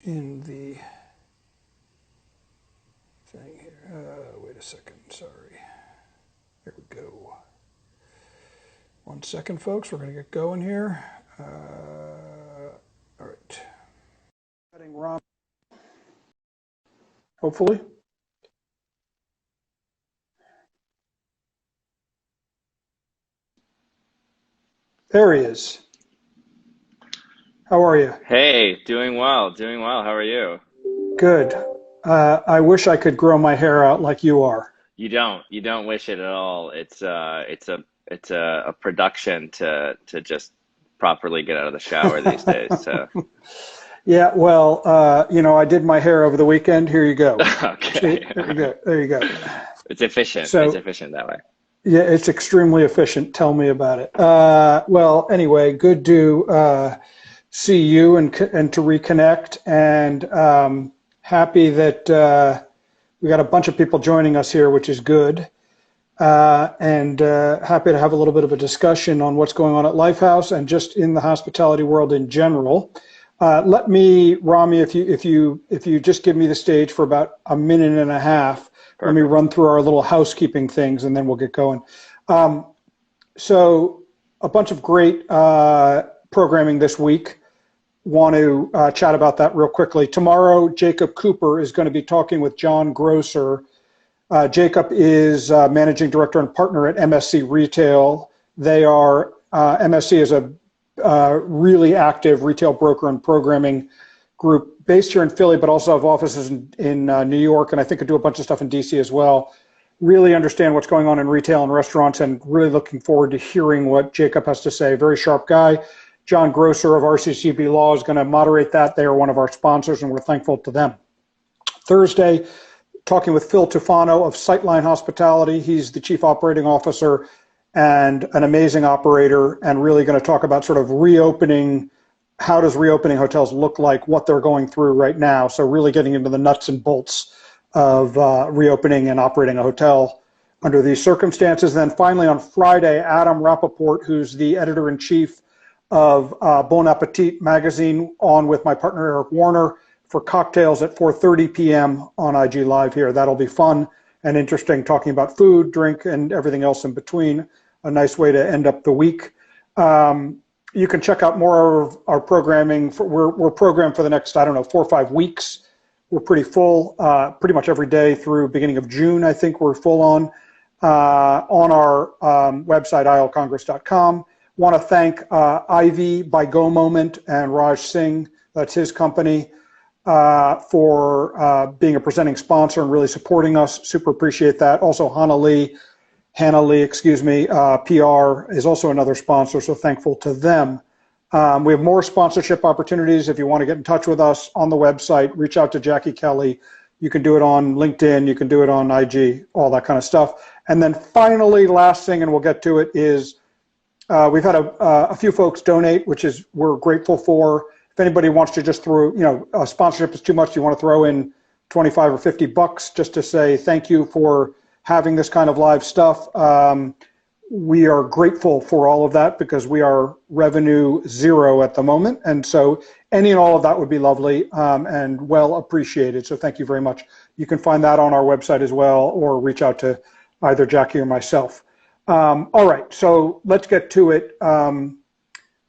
in the thing here. Wait a second, sorry. There we go. 1 second, folks. We're going to get going here. All right. Adding Rom, hopefully. There he is. How are you? Hey, doing well, doing well. How are you? Good. I wish I could grow my hair out like you are. You don't wish it at all. It's a production to just properly get out of the shower these days. So, Yeah, well, I did my hair over the weekend. Here you go. See, okay. there you go. There you go. It's efficient. It's So, efficient that way. yeah, it's extremely efficient. Tell me about it. Well, anyway, good to see you and to reconnect, and happy that we got a bunch of people joining us here, which is good. And happy to have a little bit of a discussion on what's going on at Lifehouse and just in the hospitality world in general. Let me, Rami, if you just give me the stage for about a minute and a half, let me Perfect. run through our little housekeeping things and then we'll get going. Um, so a bunch of great programming this week. Want to chat about that real quickly. Tomorrow, Jacob Cooper is going to be talking with John Grosser. Jacob is managing director and partner at MSC Retail. MSC is a really active retail broker and programming group based here in Philly, but also have offices in New York, and I think could do a bunch of stuff in DC as well. Really understand what's going on in retail and restaurants, and really looking forward to hearing what Jacob has to say. Very sharp guy. John Grosser of RCCB Law is going to moderate that. They are one of our sponsors, and we're thankful to them. Thursday, talking with Phil Tufano of Sightline Hospitality. He's the chief operating officer and an amazing operator, and really going to talk about sort of reopening. How does reopening hotels look like, what they're going through right now? So really getting into the nuts and bolts of reopening and operating a hotel under these circumstances. Then finally on Friday, Adam Rappaport, who's the editor-in-chief of Bon Appetit magazine, on with my partner Eric Warner for cocktails at 4:30 p.m. on IG Live here. That'll be fun and interesting, talking about food, drink, and everything else in between. A nice way to end up the week. You can check out more of our programming. We're programmed for the next, I don't know, 4 or 5 weeks. We're pretty full, pretty much every day through beginning of June. I think we're full on our website, ilcongress.com. Want to thank Ivy by Go Moment and Raj Singh, that's his company, for being a presenting sponsor and really supporting us. Super appreciate that. Also, Hannah Lee, PR is also another sponsor, so thankful to them. We have more sponsorship opportunities. If you want to get in touch with us on the website, reach out to Jackie Kelly. You can do it on LinkedIn, you can do it on IG, all that kind of stuff. And then finally, last thing, and we'll get to it, is we've had a few folks donate, which is we're grateful for. If anybody wants to just throw, a sponsorship is too much, you want to throw in 25 or 50 bucks just to say thank you for having this kind of live stuff. We are grateful for all of that because we are revenue zero at the moment. And so any and all of that would be lovely and well appreciated. So thank you very much. You can find that on our website as well, or reach out to either Jackie or myself. All right, so let's get to it.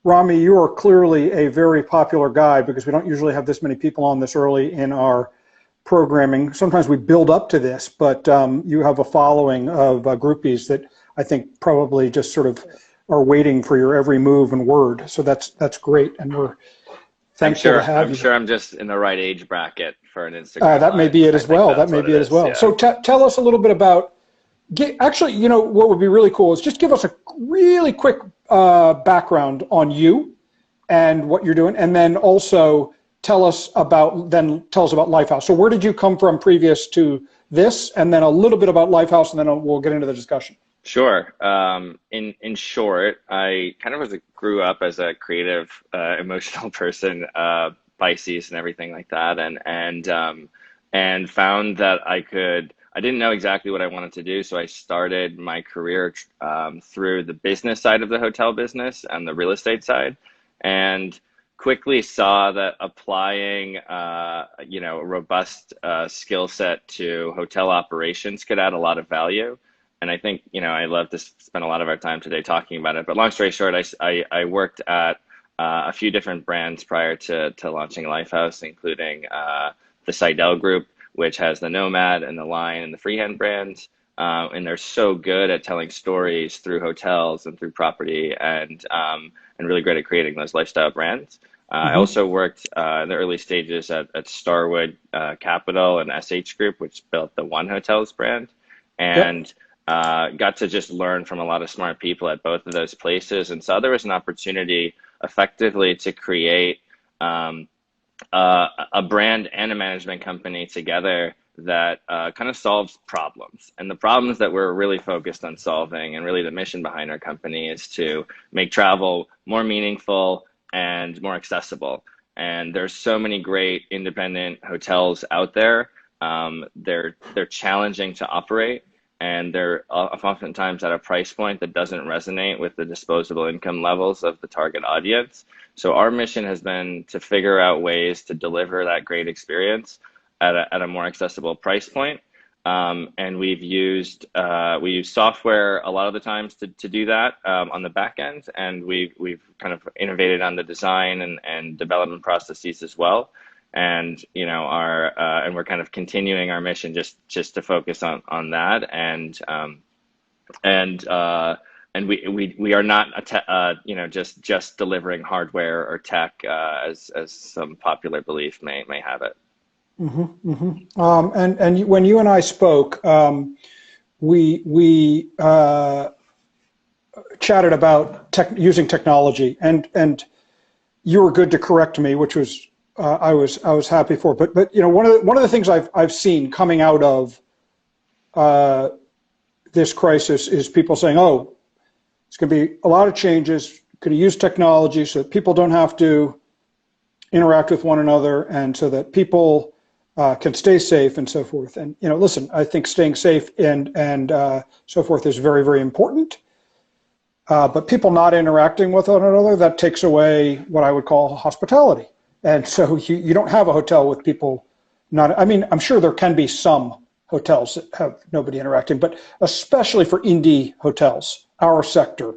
Rami, you are clearly a very popular guy because we don't usually have this many people on this early in our programming. Sometimes we build up to this, but you have a following of groupies that I think probably just sort of are waiting for your every move and word. So that's great, and we're I'm thankful to sure. have I'm you. sure I'm just in the right age bracket for an Instagram That may live. be it I as think well. That that's may what be it it as is. well. Yeah. So tell us a little bit about. Actually, what would be really cool is just give us a really quick background on you and what you're doing, and then also tell us about Lifehouse. So where did you come from previous to this, and then a little bit about Lifehouse, and then we'll get into the discussion. Sure. In short, I kind of grew up as a creative, emotional person, Pisces and everything like that, and found that I didn't know exactly what I wanted to do, so I started my career through the business side of the hotel business and the real estate side, and quickly saw that applying, a robust skill set to hotel operations could add a lot of value. And I think, I love to spend a lot of our time today talking about it. But long story short, I worked at a few different brands prior to launching Lifehouse, including the Seidel Group, which has the Nomad and the Line and the Freehand brands. And they're so good at telling stories through hotels and through property, and really great at creating those lifestyle brands. I Hmm. also worked in the early stages at Starwood Capital and SH Group, which built the One Hotels brand, Yep. and got to just learn from a lot of smart people at both of those places, and saw there was an opportunity effectively to create um, a brand and a management company together that kind of solves problems. And the problems that we're really focused on solving, and really the mission behind our company, is to make travel more meaningful and more accessible. And there's so many great independent hotels out there. They're challenging to operate, and they're oftentimes at a price point that doesn't resonate with the disposable income levels of the target audience. So our mission has been to figure out ways to deliver that great experience at a more accessible price point. And we use software a lot of the times to do that on the back end, and we've kind of innovated on the design and development processes as well. And our and we're kind of continuing our mission just to focus on that, and we are not just delivering hardware or tech, as some popular belief may have it. Hmm. Hmm. When you and I spoke, we chatted about using technology, and you were good to correct me, which was I was happy for. But one of the things I've seen coming out of uh, this crisis is people saying, "Oh, it's going to be a lot of changes. Could you use technology so that people don't have to interact with one another, and so that people can stay safe and so forth." And listen, I think staying safe and so forth is very, very important. But people not interacting with one another, that takes away what I would call hospitality. And so you don't have a hotel with people not, I mean, I'm sure there can be some hotels that have nobody interacting, but especially for indie hotels, our sector,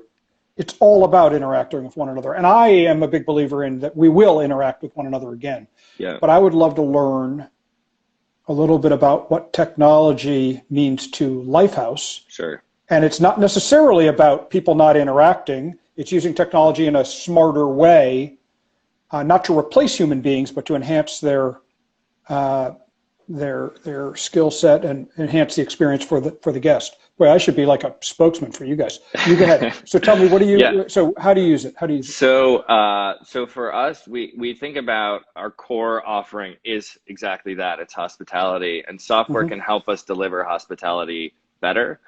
it's all about interacting with one another. And I am a big believer in that we will interact with one another again. Yeah, But I would love to learn a little bit about what technology means to Lifehouse. sure. And it's not necessarily about people not interacting. It's using technology in a smarter way, not to replace human beings, but to enhance uh, their skill set and enhance the experience for the guest. Boy, I should be like a spokesman for you guys. You go ahead. So tell me, Yeah. how do you use it? How do you use it? So for us, we think about our core offering is exactly that. It's hospitality, and software Hmm. can help us deliver hospitality better.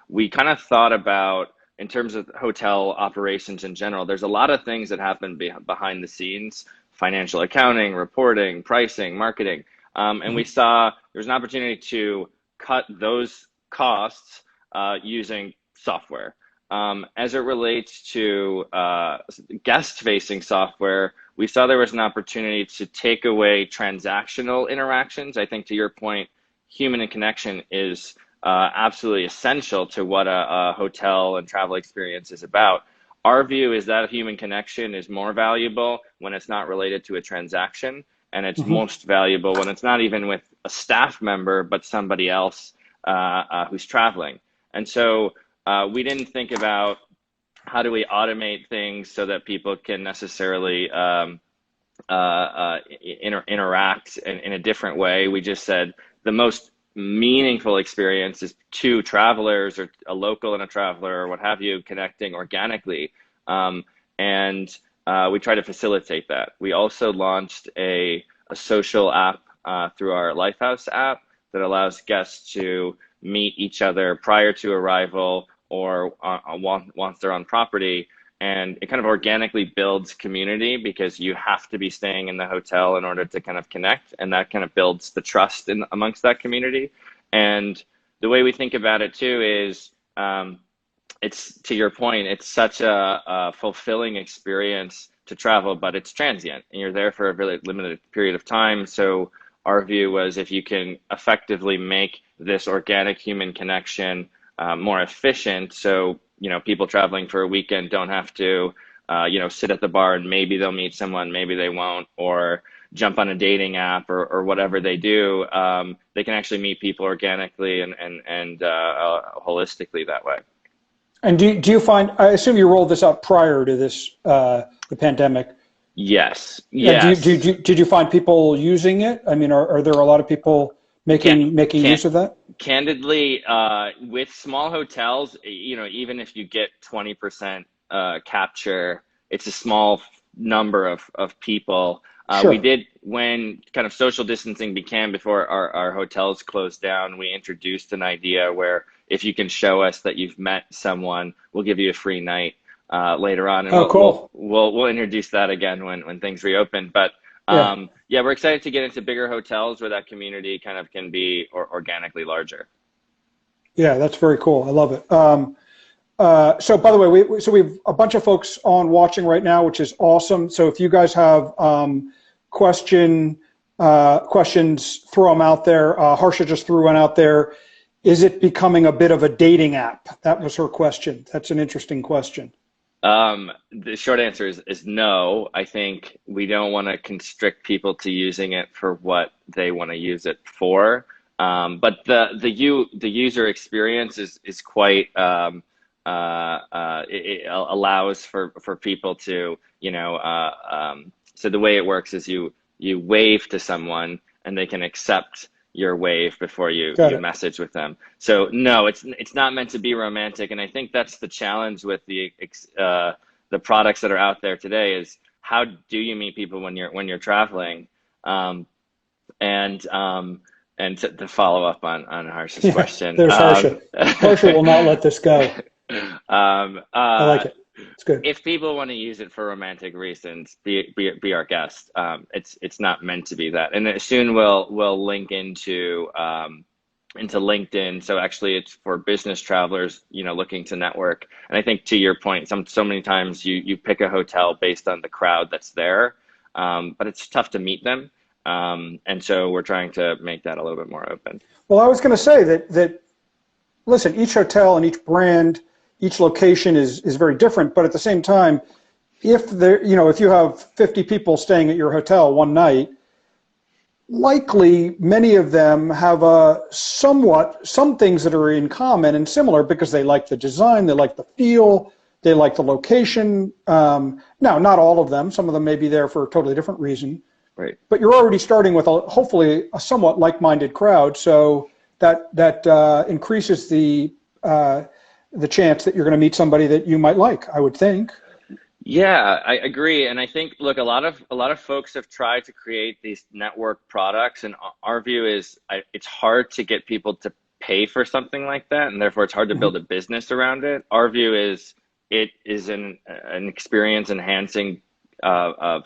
We kind of thought about, in terms of hotel operations in general, there's a lot of things that happen behind the scenes: financial accounting, reporting, pricing, marketing. And we Hmm. saw there's an opportunity to cut those costs using software. As it relates to guest-facing software, we saw there was an opportunity to take away transactional interactions. I think, to your point, human connection is absolutely essential to what a hotel and travel experience is about. Our view is that human connection is more valuable when it's not related to a transaction, and it's Hmm. most valuable when it's not even with a staff member, but somebody else who's traveling. And so we didn't think about how do we automate things so that people can necessarily interact in a different way. We just said the most meaningful experience is two travelers, or a local and a traveler, or what have you, connecting organically. And we try to facilitate that. We also launched a social app through our Lifehouse app that allows guests to meet each other prior to arrival, or once they're on property. And it kind of organically builds community, because you have to be staying in the hotel in order to kind of connect, and that kind of builds the trust amongst that community. And the way we think about it too is, it's, to your point, it's such a fulfilling experience to travel, but it's transient and you're there for a really limited period of time. So our view was if you can effectively make this organic human connection more efficient, so people traveling for a weekend don't have to sit at the bar and maybe they'll meet someone, maybe they won't, or jump on a dating app or whatever they do. They can actually meet people organically and holistically that way. And do you find, I assume you rolled this out prior to this, the pandemic. Yes. Yeah. Yes. Did you find people using it? I mean, are there a lot of people Can, making can, use of that? Candidly, with small hotels, even if you get 20% capture, it's a small number of people. We Sure. did, when kind of social distancing began before our hotels closed down, we introduced an idea where if you can show us that you've met someone, we'll give you a free night later on, and Oh, cool. we'll introduce that again when things reopen. But Yeah. yeah, we're excited to get into bigger hotels where that community kind of can be organically larger. Yeah, that's very cool. I love it. So by the way, we've a bunch of folks on watching right now, which is awesome. So if you guys have questions, throw them out there. Harsha just threw one out there. Is it becoming a bit of a dating app? That was her question. That's an interesting question. The short answer is no. I think we don't want to constrict people to using it for what they want to use it for. But the user experience is quite it allows for people to so the way it works is you wave to someone and they can accept your wave before Got you it. message with them. So no, it's not meant to be romantic, and I think that's the challenge with the products that are out there today is how do you meet people when you're traveling, um, and to follow up on Harsh's Yeah, question. there's Harsha. Harsha will not let this go. Um, I uh, like it. It's good. if people want to use it for romantic reasons, be our guest. It's not meant to be that. And then soon we'll link into LinkedIn. So actually, it's for business travelers, looking to network. And I think to your point, so many times you pick a hotel based on the crowd that's there, but it's tough to meet them. And so we're trying to make that a little bit more open. Well, I was going to say that listen, each hotel and each brand, each location is very different, but at the same time, if you have 50 people staying at your hotel one night, likely many of them have some things that are in common and similar because they like the design, they like the feel, they like the location. Now, not all of them. Some of them may be there for a totally different reason. Right. But you're already starting with hopefully a somewhat like-minded crowd, so that increases the chance that you're going to meet somebody that you might like, I would think. Yeah, I agree. And I think, look, a lot of folks have tried to create these network products, and our view is it's hard to get people to pay for something like that, and therefore it's hard to build a Mhm. business around it. Our view is it is an experience enhancing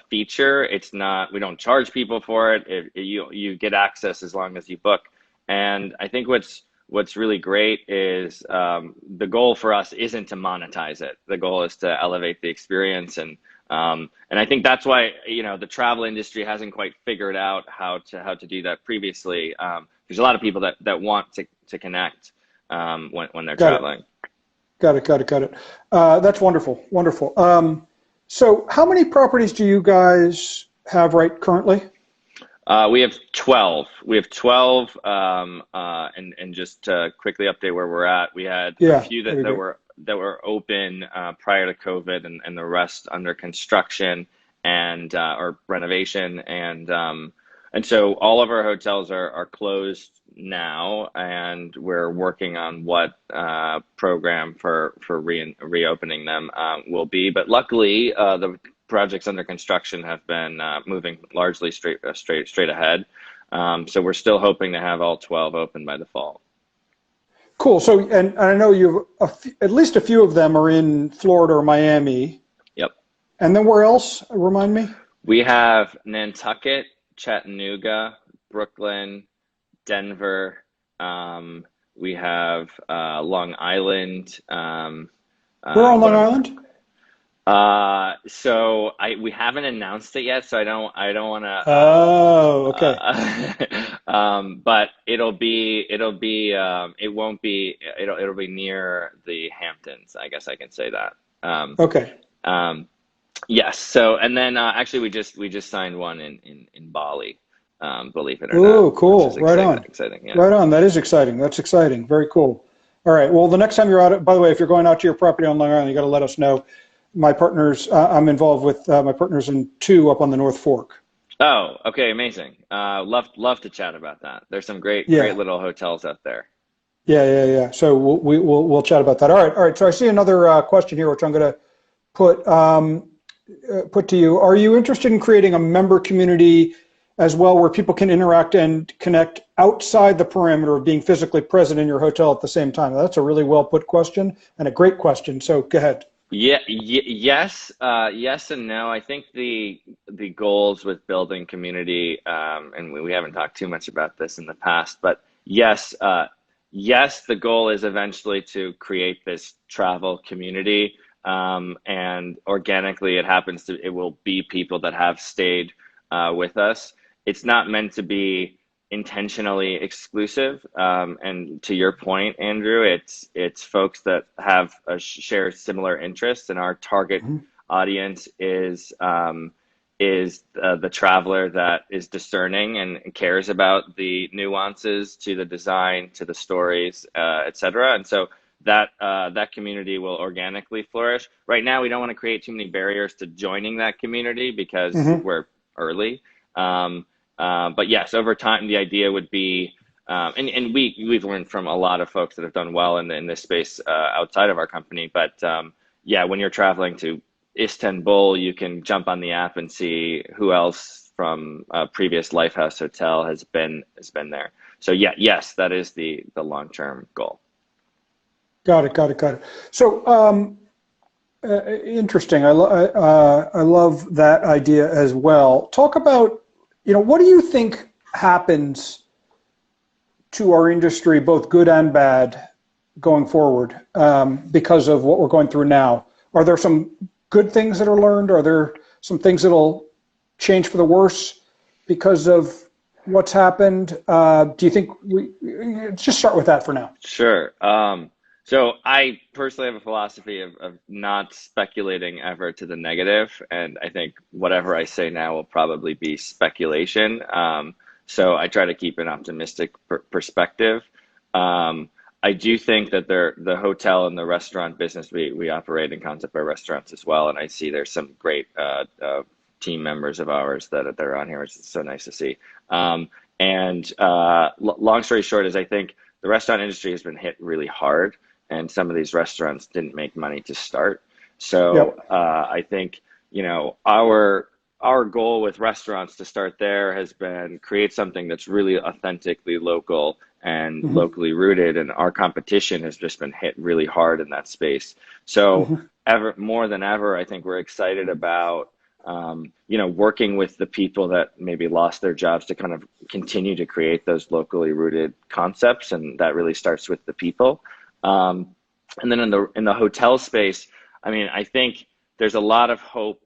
feature. It's not, we don't charge people for it. You get access as long as you book. And I think what's really great is the goal for us isn't to monetize it. The goal is to elevate the experience, and I think that's why the travel industry hasn't quite figured out how to do that previously. There's a lot of people that want to connect when they're Got it. traveling. Got it. That's wonderful. Wonderful. So how many properties do you guys have right currently? We have 12. We have 12, and just to quickly update where we're at, we had a Yeah, few that'd be great. that were open prior to COVID, and the rest under construction and or renovation, and so all of our hotels are closed now, and we're working on what program for reopening them will be. But luckily, the projects under construction have been moving largely straight ahead. So we're still hoping to have all 12 open by the fall. Cool. So, and I know at least a few of them are in Florida or Miami. Yep. And then where else? Remind me. We have Nantucket, Chattanooga, Brooklyn, Denver. We have Long Island. We're on What Long am Island. So we haven't announced it yet, so I don't want to Oh, okay. but it won't be it'll be near the Hamptons, I guess I can say that. Okay. Um, yes. So and then actually we just signed one in Bali, believe it or not, Ooh, which is cool. Right exciting. on. Exciting, yeah. Right on. That is exciting. That's exciting. Very cool. All right. Well, the next time you're out, by the way, if you're going out to your property on Long Island, you got to let us know. My partners, I'm involved with my partners in two up on the North Fork. Oh, okay, amazing. Love to chat about that. There's some great Yeah. little hotels out there. Yeah. So we'll chat about that. All right. So I see another question here, which I'm going to put put to you. Are you interested in creating a member community as well, where people can interact and connect outside the parameter of being physically present in your hotel at the same time? That's a really well put question and a great question. So go ahead. Yeah, yes, yes and no. I think the goals with building community, and we haven't talked too much about this in the past, but yes, yes, the goal is eventually to create this travel community, and organically it will be people that have stayed with us. It's not meant to be intentionally exclusive. And to your point, Andrew, it's folks that have a share similar interests, and our target Mhm. audience is the traveler that is discerning and cares about the nuances to the design, to the stories, etc. And so that community will organically flourish. Right now, we don't want to create too many barriers to joining that community because Mhm. we're early. Um, but yes, over time, the idea would be, and we've learned from a lot of folks that have done well in this space outside of our company. But yeah, when you're traveling to Istanbul, you can jump on the app and see who else from a previous Lifehouse hotel has been there. So yeah, yes, that is the long-term goal. Got it. So interesting. I love that idea as well. Talk about, what do you think happens to our industry, both good and bad, going forward, because of what we're going through now? Are there some good things that are learned? Are there some things that'll change for the worse because of what's happened? Do you think just start with that for now? Sure. So I personally have a philosophy of not speculating ever to the negative, and I think whatever I say now will probably be speculation. So I try to keep an optimistic perspective. Um, I do think that the hotel and the restaurant business, we operate in concept bar restaurants as well, and I see there's some great team members of ours that are on here, which is so nice to see. And long story short is I think the restaurant industry has been hit really hard, and some of these restaurants didn't make money to start. So Yep. I think our goal with restaurants to start there has been create something that's really authentically local and Hmm. locally rooted, and our competition has just been hit really hard in that space. So Hmm. ever more than ever, I think we're excited about working with the people that maybe lost their jobs to kind of continue to create those locally rooted concepts, and that really starts with the people. Um, and then in the hotel space, I mean, I think there's a lot of hope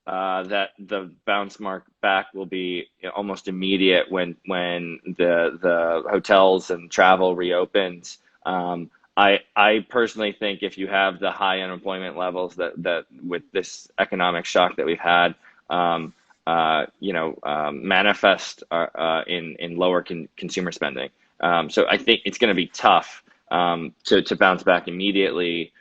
that the bounce mark back will be almost immediate when the hotels and travel reopens. I personally think if you have the high unemployment levels that with this economic shock that we've had, um, manifest in lower consumer spending. So I think it's going to be tough to bounce back immediately.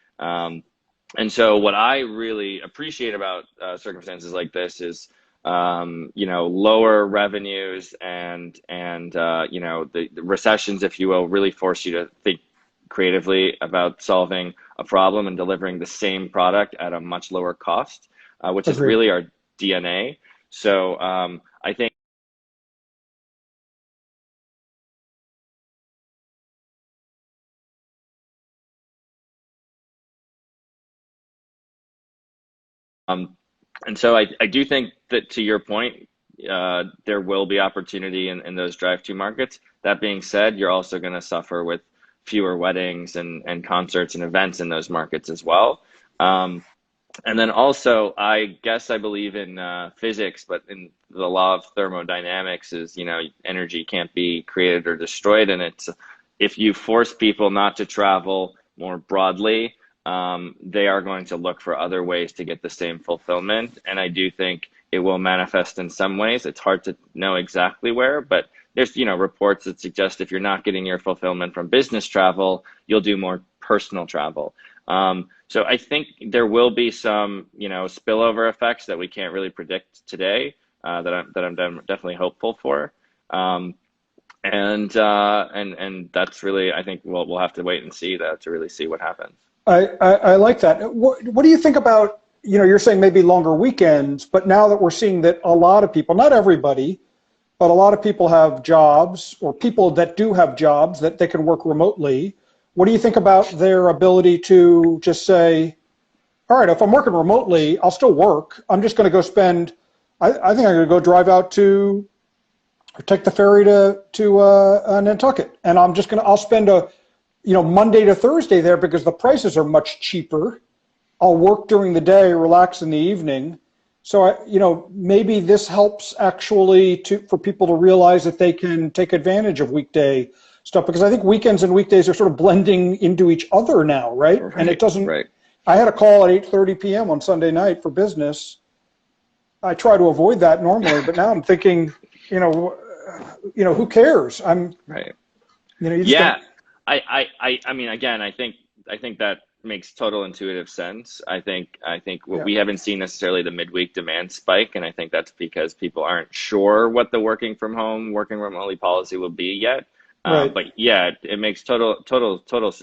And so what I really appreciate about circumstances like this is lower revenues and the recessions, if you will, really force you to think creatively about solving a problem and delivering the same product at a much lower cost, which is Agreed. really our DNA. So I think. Um, and so I do think that to your point, there will be opportunity in those drive-to markets. That being said, you're also going to suffer with fewer weddings and concerts and events in those markets as well. Um, And then also, I guess I believe in physics, but in the law of thermodynamics is, energy can't be created or destroyed. And it's if you force people not to travel more broadly, they are going to look for other ways to get the same fulfillment. And I do think it will manifest in some ways. It's hard to know exactly where, but there's, reports that suggest if you're not getting your fulfillment from business travel, you'll do more personal travel. So I think there will be some, spillover effects that we can't really predict today, that I'm definitely hopeful for. And that's really, I think we'll have to wait and see that to really see what happens. I like that. What do you think about, you're saying maybe longer weekends, but now that we're seeing that a lot of people, not everybody, but a lot of people have jobs, or people that do have jobs that they can work remotely. What do you think about their ability to just say, all right, if I'm working remotely, I'll still work. I'm just going to go spend, I think I'm going to go drive out to, or take the ferry to Nantucket. And I'll spend Monday to Thursday there because the prices are much cheaper. I'll work during the day, relax in the evening. So, maybe this helps actually for people to realize that they can take advantage of weekday stuff, because I think weekends and weekdays are sort of blending into each other now, right? And it doesn't, right. I had a call at 8:30 p.m. on Sunday night for business. I try to avoid that normally, but now I'm thinking, who cares? Right. You just Yeah. I mean, again, I think that makes total intuitive sense. I think we haven't seen necessarily the midweek demand spike, and I think that's because people aren't sure what the working from home, working remotely policy will be yet. Right. But yeah, it makes total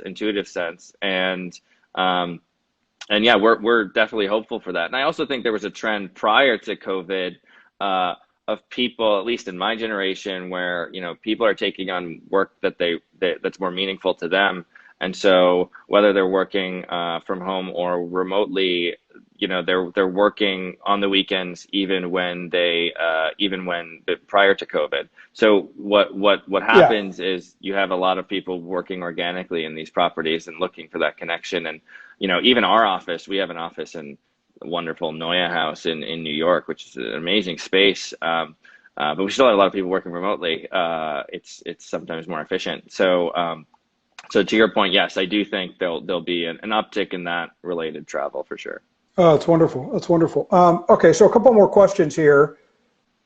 intuitive sense, and yeah, we're definitely hopeful for that. And I also think there was a trend prior to COVID, of people, at least in my generation, where people are taking on work that's more meaningful to them. And so whether they're working from home or remotely, they're working on the weekends, even when prior to COVID. So what happens is you have a lot of people working organically in these properties and looking for that connection. And even our office, we have an office in the wonderful Noya House in New York, which is an amazing space. But we still have a lot of people working remotely. It's sometimes more efficient. So to your point, yes, I do think there'll be an uptick in that related travel for sure. Oh, that's wonderful. That's wonderful. Okay, so a couple more questions here.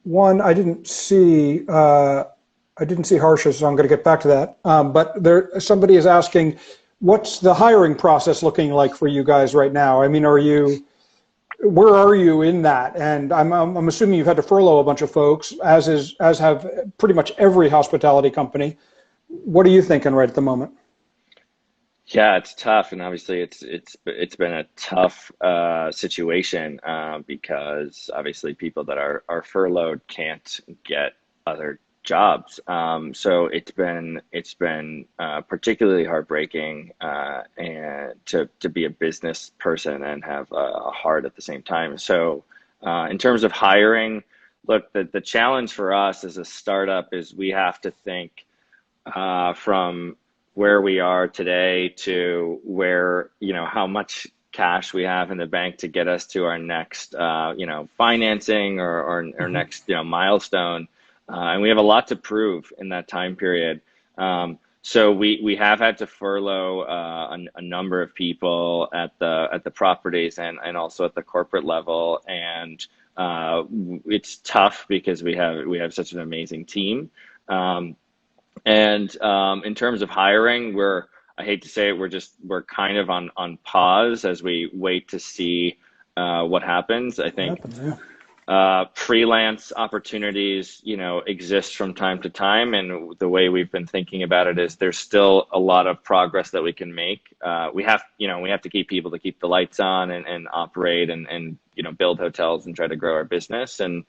One, I didn't see Harsha, so I'm going to get back to that. But somebody is asking, what's the hiring process looking like for you guys right now? I mean, where are you in that? And I'm assuming you've had to furlough a bunch of folks, as have pretty much every hospitality company. What are you thinking right at the moment? Yeah, it's tough, and obviously it's been a tough situation, because obviously people that are furloughed can't get other jobs. So it's been particularly heartbreaking, and to be a business person and have a heart at the same time. So in terms of hiring, look, the challenge for us as a startup is we have to think from where we are today to where, how much cash we have in the bank to get us to our next, financing or next, milestone. And we have a lot to prove in that time period. So we have had to furlough a number of people at the properties and also at the corporate level. And it's tough because we have such an amazing team. And in terms of hiring, I hate to say it, we're kind of on pause as we wait to see what happens. I think freelance opportunities, exist from time to time, and the way we've been thinking about it is there's still a lot of progress that we can make. We have to keep people to keep the lights on and operate and build hotels and try to grow our business. And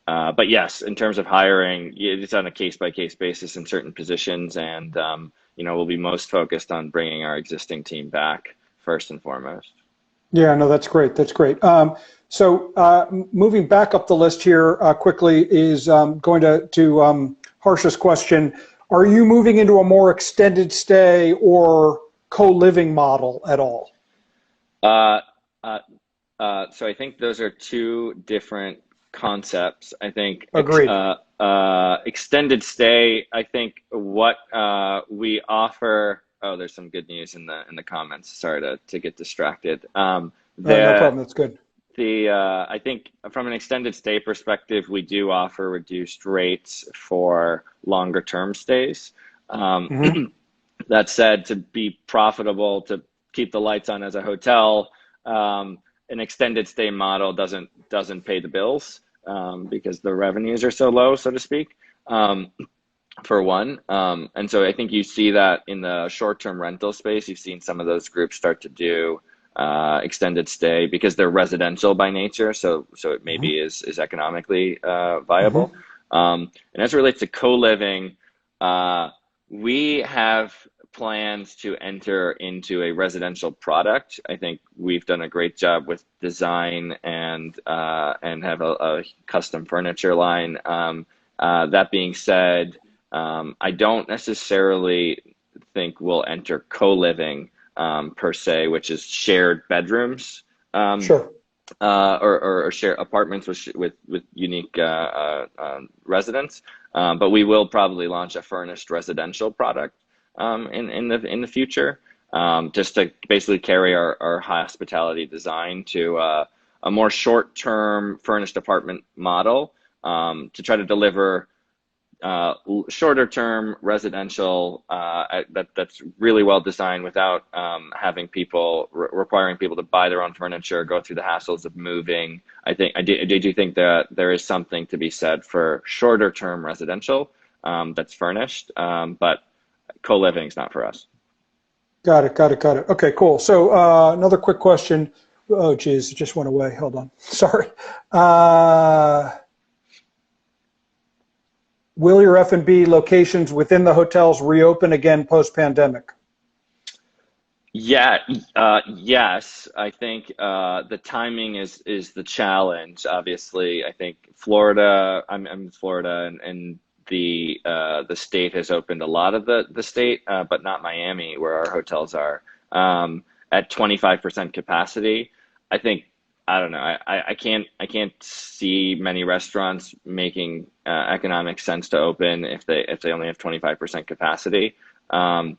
but yes, in terms of hiring, it's on a case-by-case basis in certain positions, and we'll be most focused on bringing our existing team back first and foremost. Yeah, no, that's great. That's great. So moving back up the list here quickly is going to Harsha's question. Are you moving into a more extended stay or co-living model at all? Uh, so I think those are two different concepts. I think Agreed. extended stay. I think what we offer. Oh, there's some good news in the comments. Sorry to get distracted. No The problem. That's good. I think from an extended stay perspective, we do offer reduced rates for longer term stays. Um, Hmm. that said, to be profitable, to keep the lights on as a hotel, an extended stay model doesn't pay the bills because the revenues are so low, so to speak. Um, for one. And so I think you see that in the short-term rental space. You've seen some of those groups start to do extended stay because they're residential by nature. So it Hmm. maybe is economically Hmm. viable. And as it relates to co-living, uh, we have plans to enter into a residential product. I think we've done a great job with design and have a custom furniture line. That being said, I don't necessarily think we'll enter co-living per se, which is shared bedrooms um, Sure. or share apartments with unique residents. But we will probably launch a furnished residential product in the future, just to basically carry our hospitality design to a more short-term furnished apartment model to try to deliver shorter term residential that's really well designed without having people requiring people to buy their own furniture, go through the hassles of moving. I do think that there is something to be said for shorter term residential that's furnished, but co-living is not for us. Got it. Got it. Got it. Okay, cool. So another quick question. Oh, geez, it just went away. Hold on. Sorry. Uh, will your F&B locations within the hotels reopen again post-pandemic? Yeah, yes. I think the timing is the challenge. Obviously, I think Florida. I'm in Florida, and the state has opened a lot of the state, but not Miami, where our hotels are at 25% capacity. I think I don't know. I can't see many restaurants making economic sense to open if they only have 25% capacity. Um,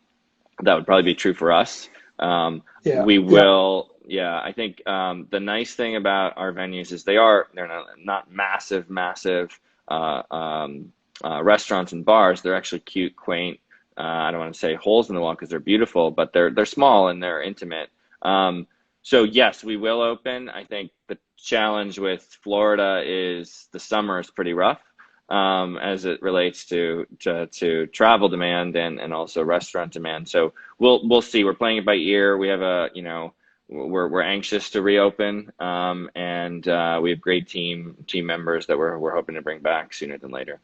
that would probably be true for us. Yeah. We Yeah. will, yeah. I think the nice thing about our venues is they're not massive, massive restaurants and bars. They're actually cute, quaint. I don't want to say holes in the wall because they're beautiful, but they're small and they're intimate. So yes, we will open. I think the challenge with Florida is the summer is pretty rough as it relates to travel demand and also restaurant demand. So we'll see. We're playing it by ear. We have we're anxious to reopen, and we have great team members that we're hoping to bring back sooner than later.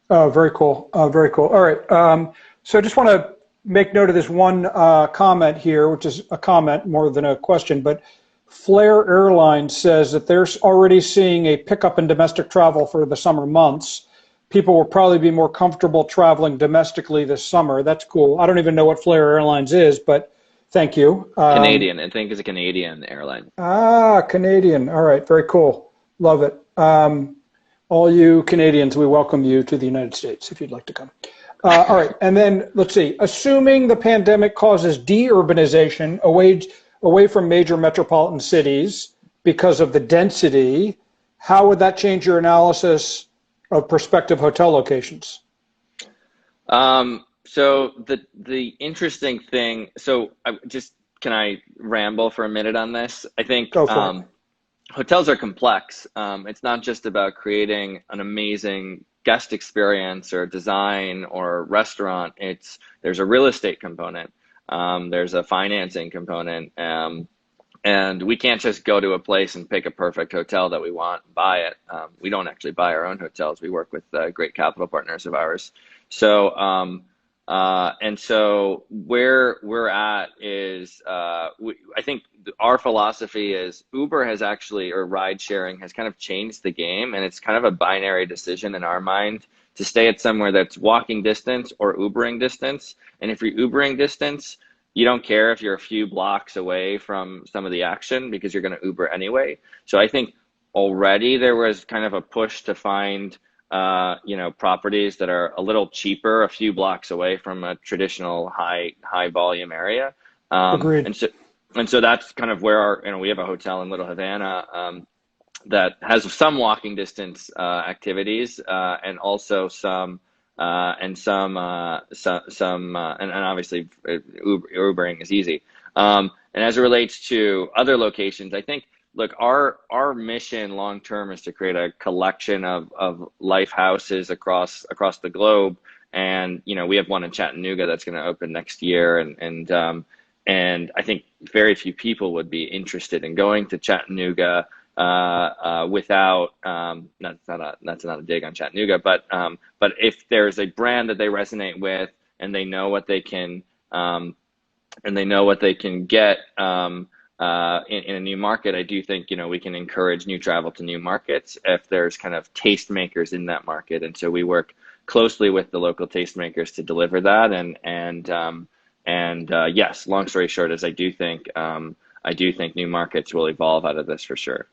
Very cool. Very cool. All right. So I just want to make note of this one comment here, which is a comment more than a question. But Flair Airlines says that they're already seeing a pickup in domestic travel for the summer months. People will probably be more comfortable traveling domestically this summer. That's cool. I don't even know what Flair Airlines is, but thank you. Canadian, I think, is a Canadian airline. Canadian. All right. Very cool. Love it. All you Canadians, we welcome you to the United States if you'd like to come. All right, and then let's see. Assuming the pandemic causes deurbanization away from major metropolitan cities because of the density, how would that change your analysis of prospective hotel locations? So the interesting thing. So can I ramble for a minute on this? I think Go for it. hotels are complex. It's not just about creating an amazing guest experience or design or restaurant. There's a real estate component. There's a financing component. And we can't just go to a place and pick a perfect hotel that we want, buy it. We don't actually buy our own hotels. We work with great capital partners of ours. So where we're at is, I think our philosophy is Uber has actually, or ride sharing has kind of changed the game, and it's kind of a binary decision in our mind to stay at somewhere that's walking distance or Ubering distance. And if you're Ubering distance, you don't care if you're a few blocks away from some of the action because you're going to Uber anyway. So I think already there was kind of a push to find, properties that are a little cheaper, a few blocks away from a traditional high volume area. Agreed. And so that's kind of where we have a hotel in Little Havana, that has some walking distance activities, and also and obviously Ubering is easy. And as it relates to other locations, I think, look, our mission long term is to create a collection of life houses across the globe. And we have one in Chattanooga that's going to open next year, and I think very few people would be interested in going to Chattanooga without, that's not a dig on Chattanooga, but if there's a brand that they resonate with and they know what they can get in a new market, I do think we can encourage new travel to new markets if there's kind of tastemakers in that market. And so we work closely with the local tastemakers to deliver that. And yes, long story short is I do think new markets will evolve out of this for sure.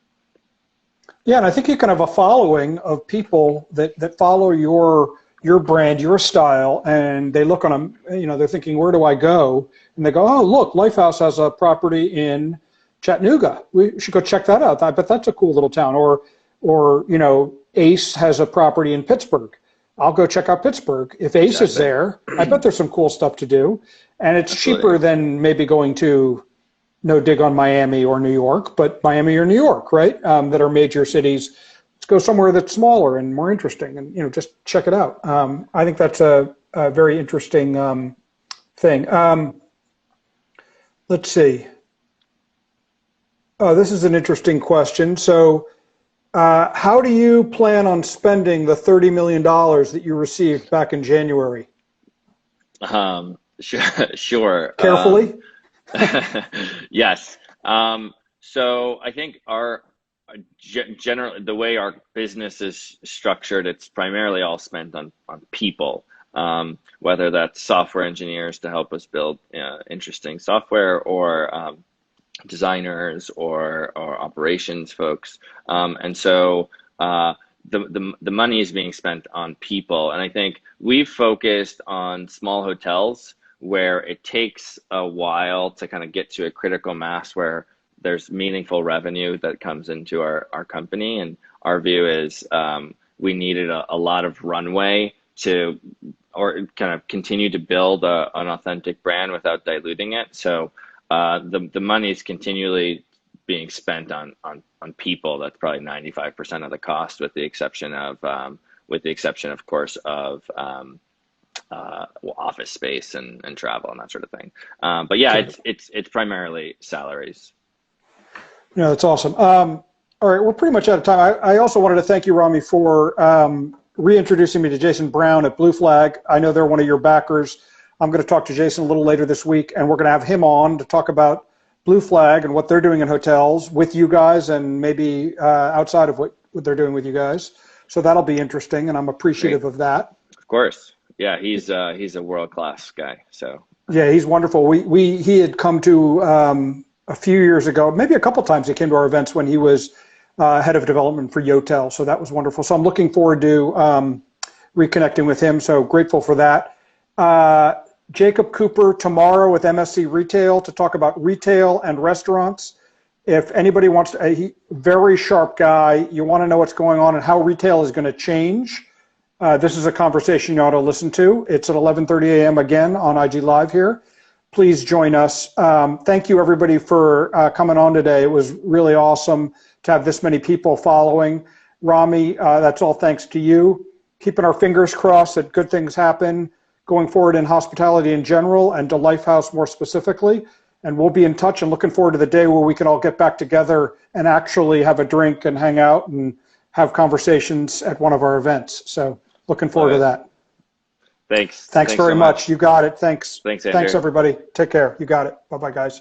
Yeah, and I think you can have a following of people that follow your brand, your style, and they look on them, they're thinking, where do I go? And they go, oh, look, Lifehouse has a property in Chattanooga. We should go check that out. I bet that's a cool little town. Or Ace has a property in Pittsburgh. I'll go check out Pittsburgh. If Ace is there, I bet there's some cool stuff to do. And it's cheaper than maybe going to, no dig on Miami or New York, but Miami or New York, right? That are major cities. Let's go somewhere that's smaller and more interesting, and just check it out. I think that's a very interesting thing. Let's see. Oh, this is an interesting question. So, how do you plan on spending the $30 million that you received back in January? Sure. Carefully. Yes. So I think generally the way our business is structured, it's primarily all spent on people, whether that's software engineers to help us build interesting software, or designers, or operations folks. And so the money is being spent on people. And I think we've focused on small hotels where it takes a while to kind of get to a critical mass where there's meaningful revenue that comes into our company. And our view is we needed a lot of runway or kind of continue to build an authentic brand without diluting it. So the money is continually being spent on people. That's probably 95% of the cost, with the exception of course of office space and travel and that sort of thing. But yeah, it's primarily salaries. Yeah, that's awesome. All right, we're pretty much out of time. I also wanted to thank you, Rami, for reintroducing me to Jason Brown at Blue Flag. I know they're one of your backers. I'm going to talk to Jason a little later this week, and we're going to have him on to talk about Blue Flag and what they're doing in hotels with you guys, and maybe outside of what they're doing with you guys. So that'll be interesting, and I'm appreciative of that. Of course. Yeah, he's a world-class guy. So yeah, he's wonderful. He had come to a few years ago, maybe a couple times he came to our events when he was head of development for Yotel. So that was wonderful. So I'm looking forward to reconnecting with him. So grateful for that. Jacob Cooper tomorrow with MSC Retail to talk about retail and restaurants. If anybody wants to, very sharp guy, you want to know what's going on and how retail is going to change. This is a conversation you ought to listen to. It's at 11:30 a.m. again on IG Live here. Please join us. Thank you, everybody, for coming on today. It was really awesome to have this many people following. Rami, that's all thanks to you. Keeping our fingers crossed that good things happen going forward in hospitality in general and to Lifehouse more specifically. And we'll be in touch, and looking forward to the day where we can all get back together and actually have a drink and hang out and have conversations at one of our events. So looking forward to that. Thanks. Thanks very so much. You got it. Thanks. Thanks, Andrew. Thanks, everybody. Take care. You got it. Bye-bye, guys.